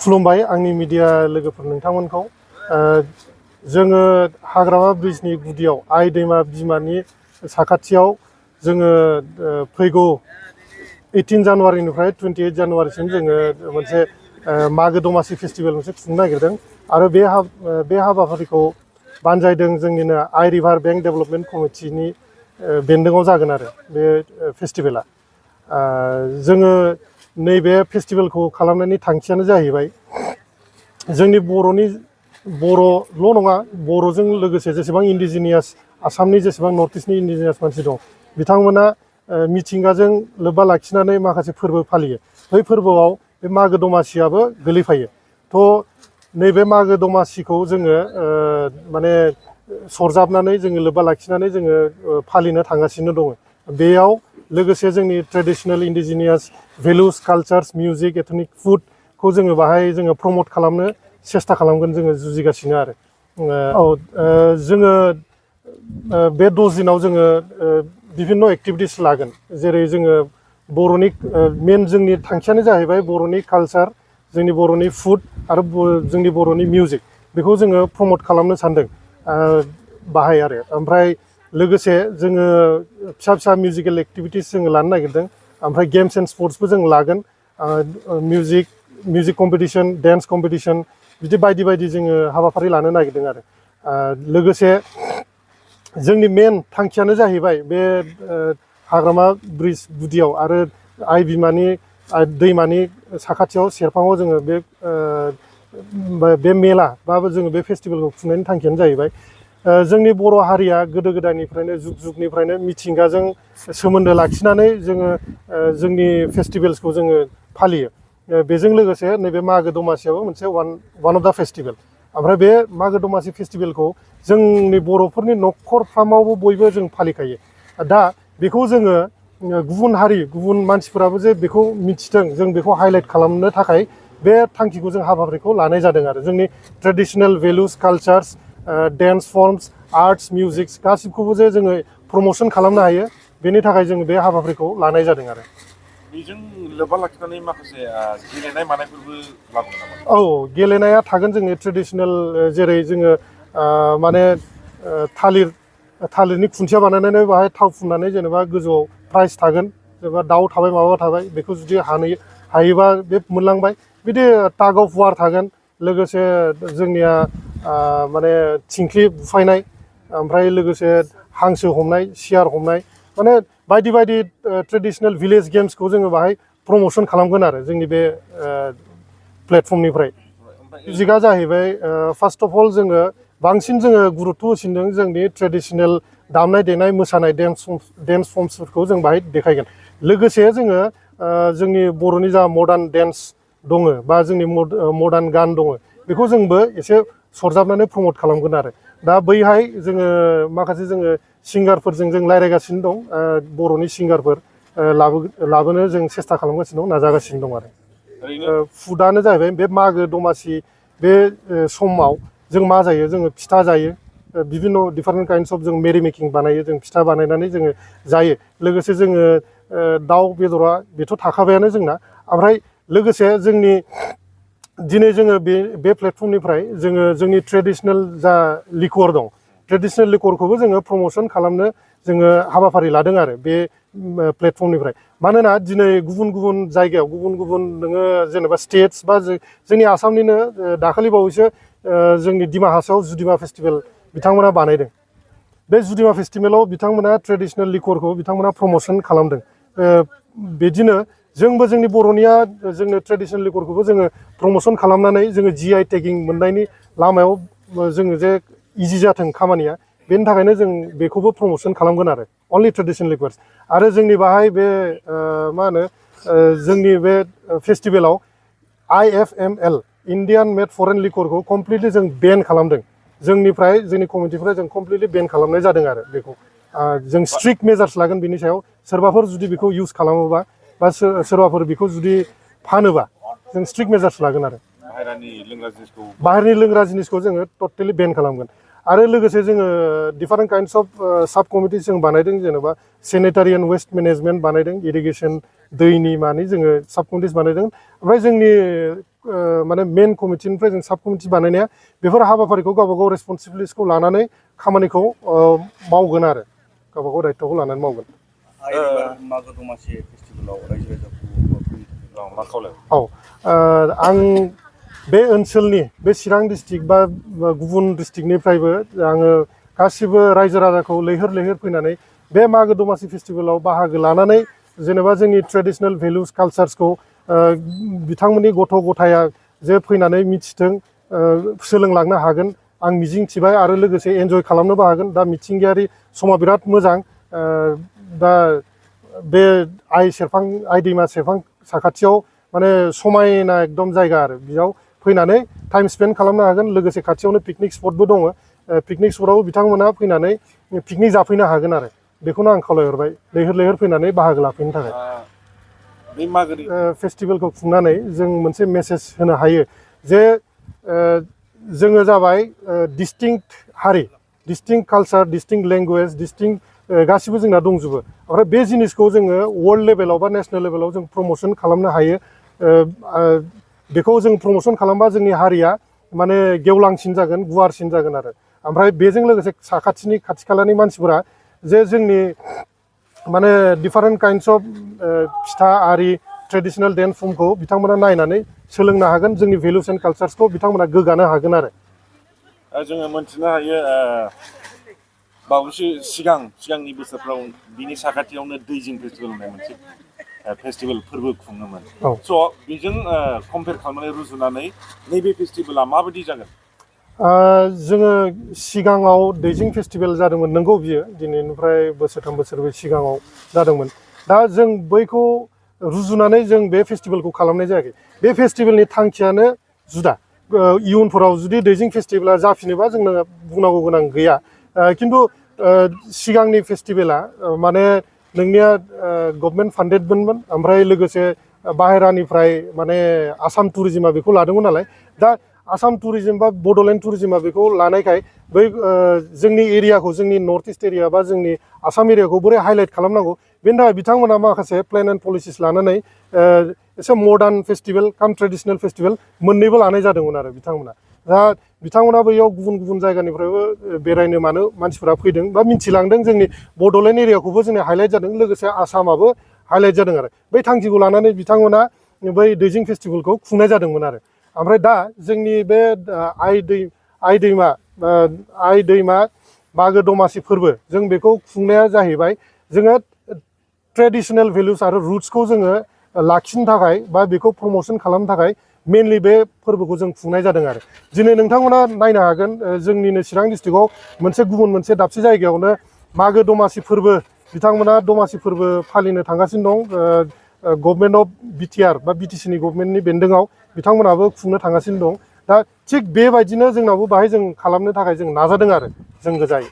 खुलुमबाय आंनि मिडिया लोगोफोर नोंथांमोनखौ जोङो हाग्रामा ब्रिजनि गुदियाव आइ दैमा बिमानि साखाथियाव जोङो फैगौ 18 जानुवारिनिफ्राय 28 जानुवारिसिम जोङो मोनसे मागो दमासि फेस्टिभेल मोनसे खुंनो नागिरदों आरो बे हाबाफारिखौ बानजायदों जोंनिनो आइ रिभार बेंक डेभेलपमेन्ट कमिटिनि बेन्दोङाव जागोन आरो बे फेस्टिभेला जोङो नैबे फेस्टिभेलखौ खालामनायनि थांखियानो जाहैबाय जोंनि बर'ल' नङा बर'जों लोगोसे जेसेबां इन्डिजिनियास आसामनि जेसेबां नर्थ इस्टनि इन्डिजिनियास मानसि दं बिथांमोना मिथिंगाजों लोब्बा लाखिनानै माखासे फोरबो फालियो बै फोरबोआव बे मागो दमासियाबो गोलैफायो थ' नैबे मागो दमासिखौ जोङो माने सरजाबनानै जोङो लोब्बा लाखिनानै जोङो फालिनो थांगासिनो दङ बेयाव लोगोसे जोंनि ट्रेडिशनेल इन्डिजिनियास भेलुस कालचार्स मिउजिक एथनिक फुडखौ जोङो बाहाय जोङो प्रमट खालामनो सेस्था खालामगोन जोङो जुजिगासिनो आरो जोङो बे 10 दिनाव जोङो बिभिन्न एक्टिभिटिस लागोन जेरै जोङो बर'नि मेन जोंनि थांखियानो जाहैबाय बर'नि कालचार जोंनि बर'नि फुड आरो जोंनि बर'नि मिउजिक बेखौ जोङो प्रमट खालामनो सानदों बाहाय आरो ओमफ्राय लोगोसे जोङो फिसा मिउजिकेल एक्टिभिटिस जोङो लानो नागिरदों ओमफ्राय गेम्स एन्ड स्पर्ट्सबो जों लागोन मिउजिक कम्पिटिशन डेन्स कम्पिटिशन बिदि बायदि जोङो हाबाफारि लानो नागिरदों आरो लोगोसे जोंनि मेन थांखियानो जाहैबाय बे हाग्रामा ब्रिज गुदियाव आरो आइ बिमानि दैमानि साखाथियाव सेरफाङाव जोङो बे मेला बा जोङो बे फेस्टिभेलखौ खुंनायनि थांखियानो जाहैबाय जोंनि बर' हारिया गोदो गोदायनिफ्रायनो जुगनिफ्रायनो मिथिंगाजों सोमोन्दो लाखिनानै जोङो जोंनि फेस्टिभेल्सखौ जोङो फालियो बेजों लोगोसे नैबे मागो दमासियाबो मोनसे वान अफ दा फेस्टिभेल ओमफ्राय बे मागो दमासि फेस्टिभेलखौ जोंनि बर'फोरनि न'खरफ्रामावबो बयबो जों फालिखायो दा बेखौ जोङो गुबुन मानसिफोराबो जे बेखौ मिथिथों जों बेखौ हाइलाइट खालामनो थाखाय बे थांखिखौ जों हाबाफारिखौ लानाय जादों आरो जोंनि ट्रेडिशनेल भेलुस कालचार्स डेन्स फर्मस आर्ट्स मिउजिक्स गासिबखौबो जे जोङो प्रम'सन खालामनो हायो बेनि थाखाय जोङो बे हाबाफारिखौ लानाय जादों आरो बेजों लोब्बा लाखिनानै माखासे गेलेनाय मानायफोरबो लाबोगोन नामा? औ गेलेनाया थागोन जोंनि ट्रेडिशनेल जेरै जोङो माने थालिरनि खुन्थिया बानायनानै बाहाय थाव फुननानै जेनेबा गोजौआव प्राइज थागोन जेनेबा दाउ थाबाय माबा थाबाय बेखौ जुदि हायोबा बे मोनलांबाय बिदि टाग अफ वार थागोन लोगोसे जोंनिया माने थिंख्लि बुफायनाय ओमफ्राय लोगोसे हांसो हमनाय सियार हमनाय माने बायदि ट्रेडिशनेल भिलेज गेम्सखौ जोङो बाहाय प्रम'सन खालामगोन आरो जोंनि बे प्लेटफर्मनिफ्राय मिउजिकआ जाहैबाय फार्स्ट अफ अल जोङो बांसिन जोङो गुरुत्व होसिनदों जोंनि ट्रेडिशनेल दामनाय देनाय मोसानाय डेन्स फर्मसफोरखौ जों बाहाय देखायगोन लोगोसे जोङो जोंनि बर'नि जा मडार्न डेन्स दङ बा जोंनि मडार्न गान दङ बेखौ जोंबो एसे सरजाबनानै प्रमट खालामगोन आरो दा बैहाय जोङो माखासे जोङो सिंगारफोरजों जों रायज्लायगासिनो दं बर'नि सिंगारफोर लाबोनो जों सेस्था खालामगासिनो दं नाजागासिनो दं आरो फुडआनो जाहैबाय बे मागो दमासि बे समाव जों मा जायो जोङो फिथा जायो बिभिन्न डिफारेन्ट काइन्डस अफ जों मेरि मेकिं बानायो जों फिथा बानायनानै जोङो जायो लोगोसे जोङो दाउ बेदरा बेथ' थाखाबायानो जोंना ओमफ्राय लोगोसे जोंनि दिनै जोङो बे प्लेटफर्मनिफ्राय जोङो जोंनि ट्रेडिशनेल जा लिकुवर दं ट्रेडिशनेल लिकुवरखौबो जोङो प्रम'सन खालामनो जोङो हाबाफारि लादों आरो बे प्लेटफर्मनिफ्राय मानोना दिनै गुबुन जायगायाव गुबुन नोङो जेनेबा स्टेट्स बा जोंनि आसामनिनो दाखालि बावैसो जोंनि डिमा हासाव जुदिमा फेस्टिभेल बिथांमोना बानायदों बे जुदिमा फेस्टिभेलाव बिथांमोना ट्रेडिशनेल लिकुवरखौ बिथांमोना प्रम'सन खालामदों बिदिनो जोंबो जोंनि बर'निया जोंनो ट्रेडिशनेल लिकुवरखौबो जोङो प्रम'सन खालामनानै जोङो GI टेगिं मोननायनि लामायाव जोङो जे इजि जाथों खामानिया बेनि थाखायनो जों बेखौबो प्रम'सन खालामगोन आरो अनलि ट्रेडिशनेल लिकुवरस आरो जोंनि बाहाय बे मा होनो जोंनि बे फेस्टिभेलाव IFML इन्डियान मेड फरेन लिकुवरखौ कमप्लिटलि जों बेन खालामदों जोंनि कमिटिनिफ्राय जों कमप्लिटलि बेन खालामनाय जादों आरो बेखौ जों स्ट्रिक्ट मेजार्स लागोन बिनि सायाव सोरबाफोर जुदि बेखौ इउज खालामोबा बा सोरबाफोर बेखौ जुदि फानोबा जों स्ट्रिक्ट मेजार्स लागोन आरो बाहेरनि लोंग्रा जिनिसखौ जोङो टटेलि बेन खालामगोन आरो लोगोसे जोङो डिफारेन्ट काइन्डस अफ साब कमिटिस जों बानायदों जेनेबा सेनिटारि एन्ड वेस्ट मेनेजमेन्ट बानायदों इरिगेसन दैनि माने जोङो साब कमिटिस बानायदों ओमफ्राय जोंनि माने मेन कमिटिनिफ्राय जों साब कमिटि बानायनाया बेफोर हाबाफारिखौ गावबा गाव रेसपन्सिबिलिटिखौ लानानै खामानिखौ मावगोन आरो गावबा गाव दायित्वखौ लानानै मावगोन। मागो दमासि फेस्टिभेलाव रायजो राजाखौ मा खावलाय? औ आं बे ओनसोलनि बे चिरां डिस्ट्रिक्ट बा गुबुन डिस्ट्रिक्टनिफ्रायबो आङो गासिबो रायजो राजाखौ लैहोर लैहोर फैनानै बे मागो दमासि फेस्टिभेलाव बाहागो लानानै जेनेबा जोंनि ट्रेडिसनेल भेलुस कालचार्सखौ बिथांमोननि गथ' गथाया जे फैनानै मिथिथों सोलोंलांनो हागोन आं मिजिंथिबाय आरो लोगोसे एन्जय खालामनोबो हागोन। दा मिथिंगायारि समा बिराद मोजां दा बे आइ दैमा सेरफां साखाथियाव माने समायना एकदम जायगा आरो बेयाव फैनानै टाइम स्पेन्ड खालामनो हागोन। लोगोसे खाथियावनो पिकनिक स्पटबो दङ। पिकनिक स्पटआव बिथांमोना फैनानै पिकनिक जाफैनो हागोन आरो बेखौनो आं खावलायहरबाय लैहोर लैहोर फैनानै बाहागो लाफैनो थाखाय। बे मागोनि फेस्टिभेलखौ खुंनानै जों मोनसे मेसेज होनो हायो जे जोङो जाबाय डिस्टिंक्ट हारि, distinct culture, distinct language, distinct गासिबो जोंना दंजोबो। ओमफ्राय बे जिनिसखौ जोङो वर्ल्ड लेभेलाव बा नेसनेल लेभेलाव जों प्रम'सन खालामनो हायो। बेखौ जों प्रम'सन खालामबा जोंनि हारिया माने गेवलांसिन जागोन, गुवारसिन जागोन आरो ओमफ्राय बेजों लोगोसे साखाथिनि खाथि खालानि मानसिफोरा जे जोंनि माने डिफारेन्ट काइन्डस अफ फिथा आरि ट्रेडिसनेल डेन्स फर्मखौ बिथांमोना नायनानै सोलोंनो हागोन। जोंनि भेलुस एन्ड कालचार्सखौ बिथांमोना गोग्गानो हागोन आरो जोङो मोनथिनो हायो बावैसो सिगांनि बोसोरफ्राव बिनि साखाथियावनो दैजिं फेस्टिभेल होननाय मोनसे फेस्टिभेल फोरबो खुङोमोन। स' बेजों कम्पेयार खालामनानै रुजुनानै नैबे फेस्टिभेला माबायदि जागोन? जोङो सिगाङाव दैजिं फेस्टिभेल जादोंमोन नंगौ बियो दिनैनिफ्राय बोसोरथाम बोसोरब्रै सिगाङाव जादोंमोन। दा जों बैखौ रुजुनानै जों बे फेस्टिभेलखौ खालामनाय जायाखै। बे फेस्टिभेलनि थांखियानो जुदा। इयुनफोराव जुदि दैजिं फेस्टिभेला जाफिनोबा जोंनो बुंनांगौ गोनां गैया। खिन्थु सिगांनि फेस्टिभेला माने नोंनिया गभर्नमेन्ट फान्डेडमोन ओमफ्राय लोगोसे बाहेरानिफ्राय माने आसाम टुरिजिमा बेखौ लादोंमोन नालाय। दा आसाम टुरिजिम बा बड'लेण्ड टुरिजिमा बेखौ लानायखाय बै जोंनि एरियाखौ जोंनि नर्थ इस्ट एरिया बा जोंनि आसाम एरियाखौ बोरै हाइलाइट खालामनांगौ बेनि थाखाय बिथांमोना माखासे प्लेन एन्ड पलिसिस लानानै एसे मडार्न फेस्टिभेल काम ट्रेडिसनेल फेस्टिभेल मोननैबो लानाय जादोंमोन आरो बिथांमोना। दा बिथांमोना बैयाव गुबुन गुबुन जायगानिफ्रायबो बेरायनो मानो मानसिफोरा फैदों बा मिथिलांदों। जोंनि बड'लेण्ड एरियाखौबो जोंनि हाइलाइट जादों, लोगोसे आसामाबो हाइलाइट जादों आरो बै थांखिखौ लानानै बिथांमोना बै दैजिं फेस्टिभेलखौ खुंनाय जादोंमोन आरो ओमफ्राय दा जोंनि बे आइ दैमा मागो दमासि फोरबो जों बेखौ खुंनाया जाहैबाय जोङो ट्रेडिसनेल भेलुस आरो रुट्सखौ जोङो लाखिनो थाखाय बा बेखौ प्रम'सन खालामनो थाखाय मेनलि बे फोरबोखौ जों खुंनाय जादों आरो दिनै नोंथांमोना नायनो हागोन जोंनिनो चिरां डिस्ट्रिक्टआव मोनसे दाबसे जायगायावनो मागो दमासि फोरबो बिथांमोना दमासि फोरबो फालिनो थांगासिनो दं। गभर्नमेन्ट अफ बिटिआर बा बिटिसिनि गभर्नमेन्टनि बेन्दोङाव बिथांमोनाबो खुंनो थांगासिनो दं। दा थिग बेबायदिनो जोंनावबो बाहाय जों खालामनो थाखाय जों नाजादों आरो जों गोजायै।